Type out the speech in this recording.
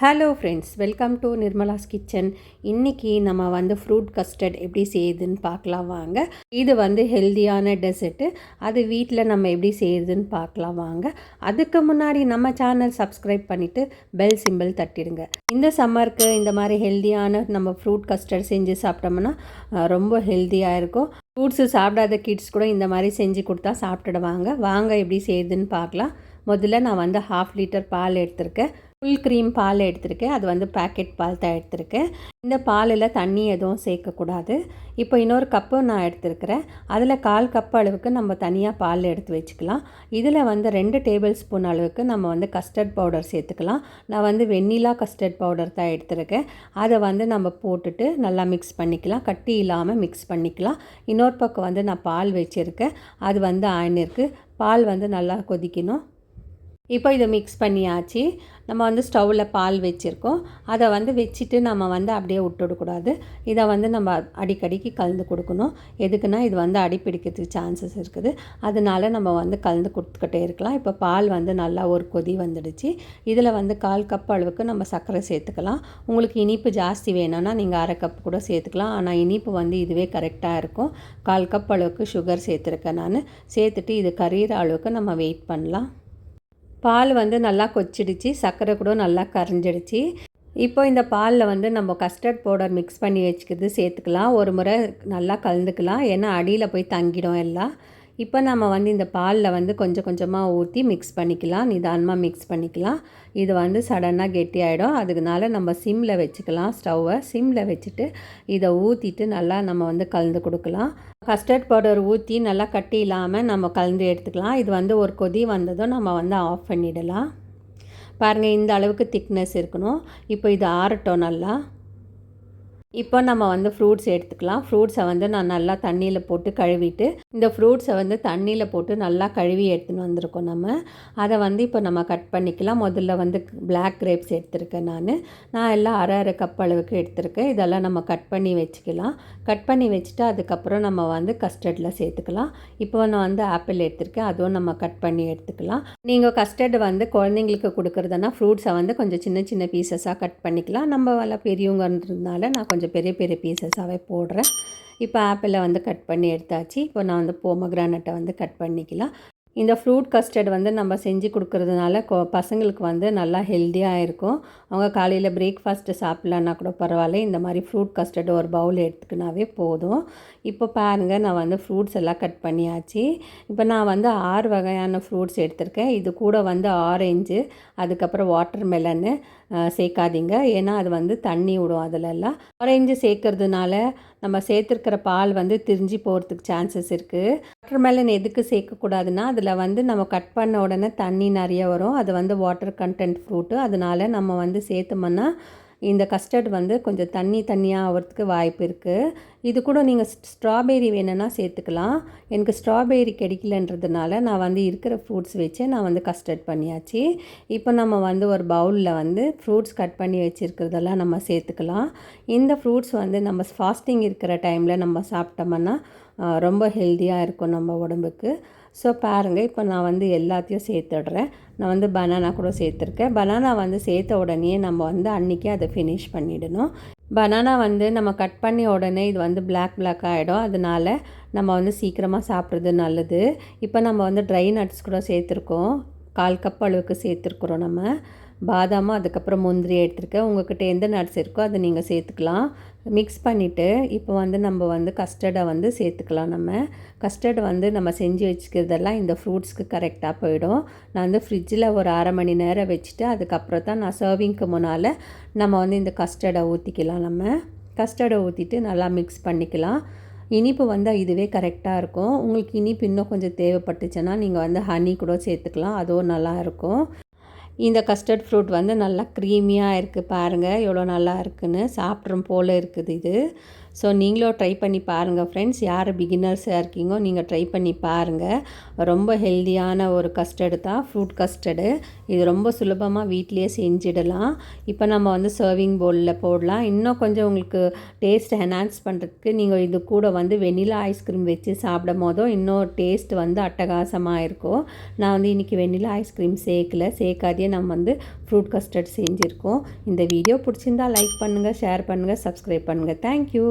Hello friends, welcome to Nirmala's kitchen. இன்றைக்கி நம்ம வந்து ஃப்ரூட் கஸ்டர்ட் எப்படி செய்யுதுன்னு பார்க்கலாம் வாங்க. இது வந்து ஹெல்தியான டெசர்ட்டு. அது வீட்டில் நம்ம எப்படி செய்யுதுன்னு பார்க்கலாம் வாங்க. அதுக்கு முன்னாடி நம்ம சேனல் சப்ஸ்கிரைப் பண்ணிவிட்டு பெல் சிம்பிள் தட்டிடுங்க. இந்த சம்மருக்கு இந்த மாதிரி ஹெல்தியான நம்ம ஃப்ரூட் கஸ்டர்ட் செஞ்சு சாப்பிட்டோம்னா ரொம்ப ஹெல்த்தியாக இருக்கும். ஃப்ரூட்ஸு சாப்பிடாத கிட்ஸ் கூட இந்த மாதிரி செஞ்சு கொடுத்தா சாப்பிட்டுடுவாங்க. வாங்க எப்படி செய்யுதுன்னு பார்க்கலாம். முதல்ல நான் வந்து 1/2 லிட்டர் பால் எடுத்திருக்கேன். ஃபுல் க்ரீம் பால் எடுத்திருக்கேன். அது வந்து பேக்கெட் பால் தான் எடுத்திருக்கேன். இந்த பாலில் தண்ணி எதுவும் சேர்க்கக்கூடாது. இப்போ இன்னொரு கப்பு நான் எடுத்துருக்கிறேன். அதில் 1/4 கப் அளவுக்கு நம்ம தனியாக பால் எடுத்து வச்சுக்கலாம். இதில் வந்து 2 டேபிள் ஸ்பூன் அளவுக்கு நம்ம வந்து கஸ்டர்ட் பவுடர் சேர்த்துக்கலாம். நான் வந்து வெண்ணிலா கஸ்டர்ட் பவுடர் தான் எடுத்துருக்கேன். அதை வந்து நம்ம போட்டுட்டு நல்லா மிக்ஸ் பண்ணிக்கலாம். கட்டி இல்லாமல் மிக்ஸ் பண்ணிக்கலாம். இன்னொரு பக்கம் வந்து நான் பால் வச்சுருக்கேன். அது வந்து ஆயினிருக்கு. பால் வந்து நல்லா கொதிக்கணும். இப்போ இதை மிக்ஸ் பண்ணியாச்சு. நம்ம வந்து ஸ்டவ்வில் பால் வச்சுருக்கோம். அதை வந்து வச்சுட்டு நம்ம வந்து அப்படியே விட்டுடக்கூடாது. இதை வந்து நம்ம அடிக்கடிக்கு கலந்து கொடுக்கணும். எதுக்குன்னா இது வந்து அடிப்பிடிக்கிறதுக்கு சான்சஸ் இருக்குது. அதனால நம்ம வந்து கலந்து கொடுத்துக்கிட்டே இருக்கலாம். இப்போ பால் வந்து நல்லா ஒரு கொதி வந்துடுச்சு. இதில் வந்து 1/4 கப் அளவுக்கு நம்ம சர்க்கரை சேர்த்துக்கலாம். உங்களுக்கு இனிப்பு ஜாஸ்தி வேணும்னா நீங்கள் 1/2 கப் கூட சேர்த்துக்கலாம். ஆனால் இனிப்பு வந்து இதுவே கரெக்டாக இருக்கும். 1/4 கப் அளவுக்கு சுகர் சேர்த்துருக்கேன் நான். சேர்த்துட்டு இது கரியிற அளவுக்கு நம்ம வெயிட் பண்ணலாம். பால் வந்து நல்லா கொச்சிடுச்சு. சர்க்கரை கூட நல்லா கரைஞ்சிடுச்சு. இப்போ இந்த பாலில் வந்து நம்ம கஸ்டர்ட் பவுடர் மிக்ஸ் பண்ணி வச்சுக்கிறது சேர்த்துக்கலாம். ஒரு முறை நல்லா கலந்துக்கலாம். ஏன்னா அடியில் போய் தங்கிடும் எல்லாம். இப்போ நம்ம வந்து இந்த பாலில் வந்து கொஞ்சம் கொஞ்சமாக ஊற்றி மிக்ஸ் பண்ணிக்கலாம். நிதானமாக மிக்ஸ் பண்ணிக்கலாம். இது வந்து சடனாக கெட்டியாகிடும். அதுக்குனால நம்ம சிம்மில் வச்சுக்கலாம். ஸ்டவ்வை சிம்மில் வச்சுட்டு இதை ஊற்றிட்டு நல்லா நம்ம வந்து கலந்து கொடுக்கலாம். கஸ்டர்ட் பவுடர் ஊற்றி நல்லா கட்டி இல்லாமல் நம்ம கலந்து எடுத்துக்கலாம். இது வந்து ஒரு கொதி வந்ததும் நம்ம வந்து ஆஃப் பண்ணிடலாம். பாருங்கள், இந்த அளவுக்கு திக்னஸ் இருக்கணும். இப்போ இது ஆறட்டும் நல்லா. இப்போ நம்ம வந்து ஃப்ரூட்ஸ் எடுத்துக்கலாம். ஃப்ரூட்ஸை வந்து நான் நல்லா தண்ணியில் போட்டு கழுவிட்டு, இந்த ஃப்ரூட்ஸை வந்து தண்ணியில் போட்டு நல்லா கழுவி எடுத்துன்னு வந்திருக்கோம் நம்ம. அதை வந்து இப்போ நம்ம கட் பண்ணிக்கலாம். முதல்ல வந்து பிளாக் கிரேப்ஸ் எடுத்திருக்கேன் நான் எல்லாம் 1/2 கப் அளவுக்கு எடுத்திருக்கேன். இதெல்லாம் நம்ம கட் பண்ணி வச்சுக்கலாம். கட் பண்ணி வச்சுட்டு அதுக்கப்புறம் நம்ம வந்து கஸ்டர்டில் சேர்த்துக்கலாம். இப்போ நான் வந்து ஆப்பிள் எடுத்திருக்கேன். அதுவும் நம்ம கட் பண்ணி எடுத்துக்கலாம். நீங்கள் கஸ்டர்டு வந்து குழந்தைங்களுக்கு கொடுக்குறதுனா ஃப்ரூட்ஸை வந்து கொஞ்சம் சின்ன சின்ன பீசஸாக கட் பண்ணிக்கலாம். நம்ம எல்லாம் பெரியவங்கன்றதுனால நான் கொஞ்சம் பெரிய பெரிய பீசஸாகவே போடுறேன். இப்போ ஆப்பிளை வந்து கட் பண்ணி எடுத்தாச்சு. இப்போ நான் வந்து போமோகிரானட்டை வந்து கட் பண்ணிக்கலாம். இந்த ஃப்ரூட் கஸ்டர்ட் வந்து நம்ம செஞ்சு கொடுக்குறதுனால பசங்களுக்கு வந்து நல்லா ஹெல்த்தியாக இருக்கும். அவங்க காலையில் பிரேக்ஃபாஸ்ட்டு சாப்பிட்லன்னா கூட பரவாயில்ல. இந்த மாதிரி ஃப்ரூட் கஸ்டர்ட் ஒரு பவுல் எடுத்துக்கினாவே போதும். இப்போ பாருங்கள், நான் வந்து ஃப்ரூட்ஸ் எல்லாம் கட் பண்ணியாச்சு. இப்போ நான் வந்து 6 வகையான ஃப்ரூட்ஸ் எடுத்திருக்கேன். இது கூட வந்து ஆரஞ்சு, அதுக்கப்புறம் வாட்டர் மெலனு சேர்க்காதீங்க. ஏன்னா அது வந்து தண்ணி விடும். அதிலெல்லாம் ஆரஞ்சு சேர்க்கறதுனால நம்ம சேர்த்துருக்கிற பால் வந்து திரிஞ்சு போகிறதுக்கு சான்சஸ் இருக்குது. வாட்டர் மெலன் எதுக்கு சேர்க்கக்கூடாதுன்னா, அதில் வந்து நம்ம கட் பண்ண உடனே தண்ணி நிறைய வரும். அது வந்து வாட்டர் கண்டென்ட் ஃப்ரூட்டு. அதனால நம்ம வந்து சேர்த்தோம்னா இந்த கஸ்டர்ட் வந்து கொஞ்சம் தண்ணியாக ஆகிறதுக்கு வாய்ப்பு இருக்குது. இது கூட நீங்கள் ஸ்ட்ராபெரி வேணும்னா சேர்த்துக்கலாம். எனக்கு ஸ்ட்ராபெரி கிடைக்கலன்றதுனால நான் வந்து இருக்கிற ஃப்ரூட்ஸ் வச்சு நான் வந்து கஸ்டர்ட் பண்ணியாச்சு. இப்போ நம்ம வந்து ஒரு பவுலில் வந்து ஃப்ரூட்ஸ் கட் பண்ணி வச்சுருக்கிறதெல்லாம் நம்ம சேர்த்துக்கலாம். இந்த ஃப்ரூட்ஸ் வந்து நம்ம ஃபாஸ்டிங் இருக்கிற டைமில் நம்ம சாப்பிட்டோம்னா ரொம்ப ஹெல்த்தியாக இருக்கும் நம்ம உடம்புக்கு. ஸோ பாருங்கள், இப்போ நான் வந்து எல்லாத்தையும் சேர்த்துடுறேன். நான் வந்து பனானா கூட சேர்த்துருக்கேன். பனானா வந்து சேர்த்த உடனே நம்ம வந்து அன்றைக்கி அதை ஃபினிஷ் பண்ணிடணும். பனானா வந்து நம்ம கட் பண்ணி உடனே இது வந்து பிளாக் ஆகிடும். அதனால் நம்ம வந்து சீக்கிரமாக சாப்பிட்றது நல்லது. இப்போ நம்ம வந்து ட்ரை நட்ஸ் கூட சேர்த்துருக்கோம். 1/4 கப் அளவுக்கு சேர்த்துருக்குறோம் நம்ம. பாதாமும் அதுக்கப்புறம் முந்திரி எடுத்துருக்கேன். உங்கள்கிட்ட எந்த நட்ஸ் இருக்கோ அதை நீங்கள் சேர்த்துக்கலாம். மிக்ஸ் பண்ணிவிட்டு இப்போ வந்து நம்ம வந்து கஸ்டர்டை வந்து சேர்த்துக்கலாம். நம்ம கஸ்டர்டு வந்து நம்ம செஞ்சு வச்சுக்கிறதெல்லாம் இந்த ஃப்ரூட்ஸ்க்கு கரெக்டாக போயிடும். நான் வந்து ஃப்ரிட்ஜில் ஒரு 1/2 மணி நேரம் வச்சுட்டு அதுக்கப்புறம் தான் நான் சர்விங்க்கு முன்னால் நம்ம வந்து இந்த கஸ்டர்டை ஊற்றிக்கலாம். நம்ம கஸ்டர்டை ஊற்றிட்டு நல்லா மிக்ஸ் பண்ணிக்கலாம். இனிப்பு வந்து இதுவே கரெக்டாக இருக்கும். உங்களுக்கு இனிப்பு இன்னும் கொஞ்சம் தேவைப்பட்டுச்சுன்னா நீங்கள் வந்து ஹனி கூட சேர்த்துக்கலாம். அதுவும் நல்லாயிருக்கும். இந்த கஸ்டர்ட் ஃப்ரூட் வந்து நல்லா க்ரீமியாக இருக்குது. பாருங்கள் எவ்வளோ நல்லா இருக்குதுன்னு. சாப்பிட்றோம் போல் இருக்குது இது. ஸோ நீங்களும் ட்ரை பண்ணி பாருங்கள் ஃப்ரெண்ட்ஸ். யார் பிகினர்ஸாக இருக்கீங்கோ நீங்கள் ட்ரை பண்ணி பாருங்கள். ரொம்ப ஹெல்த்தியான ஒரு கஸ்டர்டு தான் ஃப்ரூட் கஸ்டர்டு. இது ரொம்ப சுலபமாக வீட்டிலேயே செஞ்சிடலாம். இப்போ நம்ம வந்து சர்விங் பவுலில் போடலாம். இன்னும் கொஞ்சம் உங்களுக்கு டேஸ்ட் என்ஹான்ஸ் பண்ணுறதுக்கு நீங்கள் இது கூட வந்து வெண்ணிலா ஐஸ்கிரீம் வச்சு சாப்பிடும் போதும் இன்னும் டேஸ்ட் வந்து அட்டகாசமாக இருக்கும். நான் வந்து இன்றைக்கி வெண்ணிலா ஐஸ்கிரீம் சேர்க்காதே நம்ம வந்து ஃப்ரூட் கஸ்டர்ட் செஞ்சுருக்கோம். இந்த வீடியோ பிடிச்சிருந்தா லைக் பண்ணுங்கள், ஷேர் பண்ணுங்கள், சப்ஸ்கிரைப் பண்ணுங்கள். தேங்க்யூ.